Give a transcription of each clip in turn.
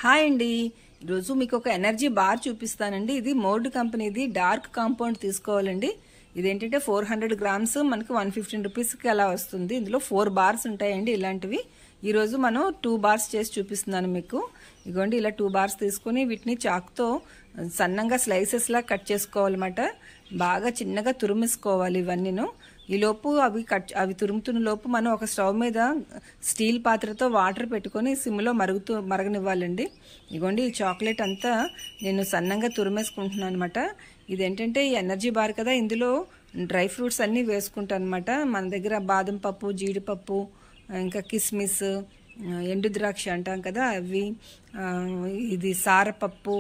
Hi అండి. ఈరోజు మీకు ఒక ఎనర్జీ బార్ చూపిస్తానండి. ఇది మోర్డ్ కంపెనీది డార్క్ కాంపౌండ్ తీసుకోవాలండి. ఇదేంటంటే 400 గ్రామ్స్ మనకి 115 రూపీస్కి అలా వస్తుంది. ఇందులో 4 బార్స్ ఉంటాయండి ఇలాంటివి. ఈరోజు మనం 2 బార్స్ చేసి చూపిస్తున్నాను మీకు. ఇగోండి ఇలా 2 బార్స్ తీసుకుని వీటిని చాక్తో సన్నంగా స్లైసెస్ లా కట్ చేసుకోవాలన్నమాట. బాగా చిన్నగా తురిమేసుకోవాలి ఇవన్నీను. ఈలోపు అవి తురుముతున్న లోపు మనం ఒక స్టవ్ మీద స్టీల్ పాత్రతో వాటర్ పెట్టుకొని సిమ్లో మరగనివ్వాలండి. ఇగోండి ఈ చాక్లెట్ అంతా నేను సన్నంగా తురిమేసుకుంటున్నాను అనమాట. ఇదేంటంటే ఈ ఎనర్జీ బార్ కదా, ఇందులో డ్రై ఫ్రూట్స్ అన్నీ వేసుకుంటాను అనమాట. మన దగ్గర బాదం పప్పు, జీడిపప్పు, ఇంకా కిస్మిస్, ఎండు ద్రాక్ష అంటాం కదా అవి, ఇది సారపప్పు,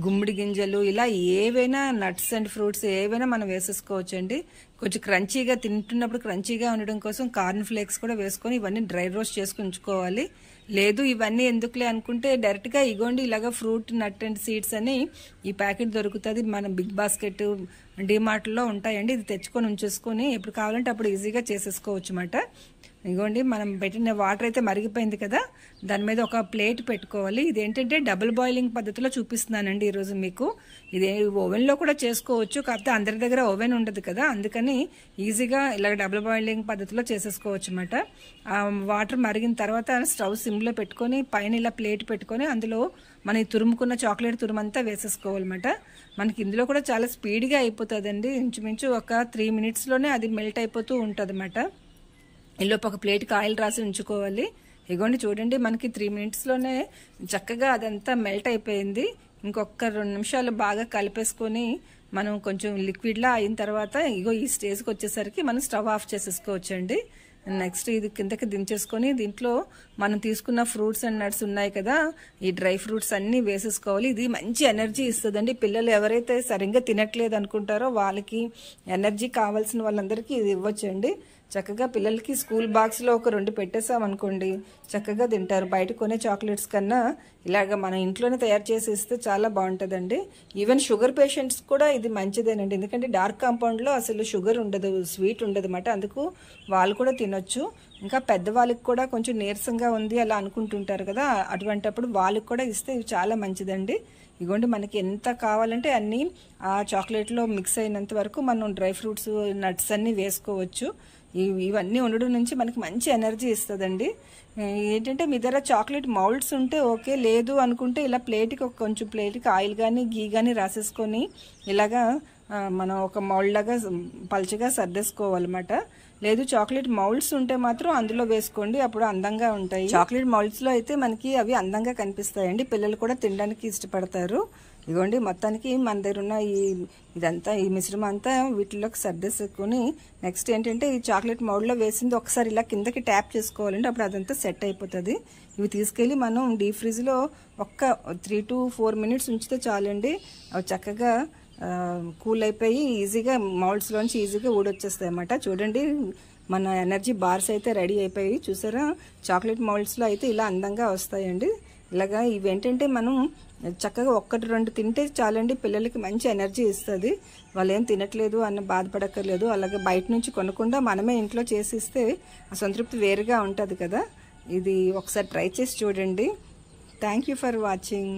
గుమ్మడి గింజలు, ఇలా ఏవైనా నట్స్ అండ్ ఫ్రూట్స్ ఏవైనా మనం వేసేసుకోవచ్చండి. కొంచెం క్రంచీగా తింటున్నప్పుడు క్రంచీగా ఉండడం కోసం కార్న్ ఫ్లేక్స్ కూడా వేసుకొని ఇవన్నీ డ్రై రోస్ట్ చేసుకుని ఉంచుకోవాలి. లేదు ఇవన్నీ ఎందుకులే అనుకుంటే డైరెక్ట్గా ఇగోండి ఇలాగ ఫ్రూట్, నట్ అండ్ సీడ్స్ అని ఈ ప్యాకెట్ దొరుకుతుంది. మనం బిగ్ బాస్కెట్, డిమార్ట్లో ఉంటాయండి. ఇది తెచ్చుకొని ఉంచేసుకొని ఎప్పుడు కావాలంటే అప్పుడు ఈజీగా చేసేసుకోవచ్చు అన్నమాట. ఇగోండి మనం పెట్టిన వాటర్ అయితే మరిగిపోయింది కదా, దాని మీద ఒక ప్లేట్ పెట్టుకోవాలి. ఇదేంటంటే డబుల్ బాయిలింగ్ పద్ధతిలో చూపిస్తున్నానండి ఈరోజు మీకు. ఇదే ఓవెన్లో కూడా చేసుకోవచ్చు, కాకపోతే అందరి దగ్గర ఓవెన్ ఉండదు కదా, అందుకని ఈజీగా ఇలా డబుల్ బాయిలింగ్ పద్ధతిలో చేసేసుకోవచ్చు అన్నమాట. వాటర్ మరిగిన తర్వాత స్టవ్ సిమ్లో పెట్టుకొని పైన ఇలా ప్లేట్ పెట్టుకొని అందులో మన తురుముకున్న చాక్లెట్ తురుమంతా వేసేసుకోవాలన్నమాట. మనకి ఇందులో కూడా చాలా స్పీడ్గా అయిపోతుందండి. ఇంచుమించు ఒక 3 మినిట్స్లోనే అది మెల్ట్ అయిపోతూ ఉంటుంది అన్నమాట. ఈలోపు ఒక ప్లేట్కి ఆయిల్ రాసి ఉంచుకోవాలి. ఇగోండి చూడండి మనకి 3 మినిట్స్లోనే చక్కగా అదంతా మెల్ట్ అయిపోయింది. ఇంకొక 2 నిమిషాలు బాగా కలిపేసుకొని మనం కొంచెం లిక్విడ్లా అయిన తర్వాత ఇగో ఈ స్టేజ్కి వచ్చేసరికి మనం స్టవ్ ఆఫ్ చేసేసుకోవచ్చండి. నెక్స్ట్ ఇది కిందకి దించేసుకొని దీంట్లో మనం తీసుకున్న ఫ్రూట్స్ అండ్ నట్స్ ఉన్నాయి కదా, ఈ డ్రై ఫ్రూట్స్ అన్నీ వేసేసుకోవాలి. ఇది మంచి ఎనర్జీ ఇస్తుందండి. పిల్లలు ఎవరైతే సరిగ్గా తినట్లేదు అనుకుంటారో వాళ్ళకి, ఎనర్జీ కావాల్సిన వాళ్ళందరికీ ఇది ఇవ్వచ్చండి. చక్కగా పిల్లలకి స్కూల్ బాక్స్లో ఒక 2 పెట్టేసామనుకోండి చక్కగా తింటారు. బయట కొనే చాక్లెట్స్ కన్నా ఇలాగ మన ఇంట్లోనే తయారు చేసి ఇస్తే చాలా బాగుంటుందండి. ఈవెన్ షుగర్ పేషెంట్స్ కూడా ఇది మంచిదేనండి, ఎందుకంటే డార్క్ కాంపౌండ్లో అసలు షుగర్ ఉండదు, స్వీట్ ఉండదు అన్నమాట. అందుకు వాళ్ళు కూడా తినొచ్చు. ఇంకా పెద్దవాళ్ళకి కూడా కొంచెం నీరసంగా ఉంది అలా అనుకుంటుంటారు కదా, అటువంటప్పుడు వాళ్ళకి కూడా ఇస్తే ఇవి చాలా మంచిదండి. ఇగోండి మనకి ఎంత కావాలంటే అన్నీ ఆ చాక్లెట్లో మిక్స్ అయినంత వరకు మనం డ్రై ఫ్రూట్స్, నట్స్ అన్నీ వేసుకోవచ్చు. ఇవన్నీ ఉండడం నుంచి మనకి మంచి ఎనర్జీ ఇస్తుందండి. ఏంటంటే మీ దగ్గర చాక్లెట్ మౌల్డ్స్ ఉంటే ఓకే, లేదు అనుకుంటే ఇలా కొంచెం ప్లేట్కి ఆయిల్ కానీ గీ కానీ రాసేసుకొని ఇలాగా మనం ఒక మౌల్డ్ లాగా పల్చగా సర్దేసుకోవాలన్నమాట. లేదు చాక్లెట్ మౌల్డ్స్ ఉంటే మాత్రం అందులో వేసుకోండి, అప్పుడు అందంగా ఉంటాయి. చాక్లెట్ మౌల్డ్స్లో అయితే మనకి అవి అందంగా కనిపిస్తాయండి, పిల్లలు కూడా తినడానికి ఇష్టపడతారు. ఇగోండి మొత్తానికి మన దగ్గర ఉన్న ఇదంతా ఈ మిశ్రమం అంతా వీటిలోకి సర్దేసుకొని నెక్స్ట్ ఏంటంటే ఈ చాక్లెట్ మౌల్డ్లో వేసింది ఒకసారి ఇలా కిందకి ట్యాప్ చేసుకోవాలండి, అప్పుడు అదంతా సెట్ అయిపోతుంది. ఇవి తీసుకెళ్ళి మనం డీప్ ఫ్రిడ్జ్లో ఒక్క 3 to 4 మినిట్స్ ఉంచితే చాలండి. అవి చక్కగా కూల్ అయిపోయి ఈజీగా మౌల్డ్స్లోంచి ఈజీగా ఊడొచ్చేస్తాయి అన్నమాట. చూడండి మన ఎనర్జీ బార్స్ అయితే రెడీ అయిపోయి చూసారా, చాక్లెట్ మౌల్డ్స్లో అయితే ఇలా అందంగా వస్తాయండి. ఇలాగా ఇవేంటంటే మనం చక్కగా 1-2 తింటే చాలండి, పిల్లలకి మంచి ఎనర్జీ ఇస్తుంది. వాళ్ళు ఏం తినట్లేదు అన్న బాధపడక్కర్లేదు. అలాగే బయట నుంచి కొనకుండా మనమే ఇంట్లో చేసి ఇస్తే ఆ సంతృప్తి వేరుగా ఉంటుంది కదా. ఇది ఒకసారి ట్రై చేసి చూడండి. Thank you for watching.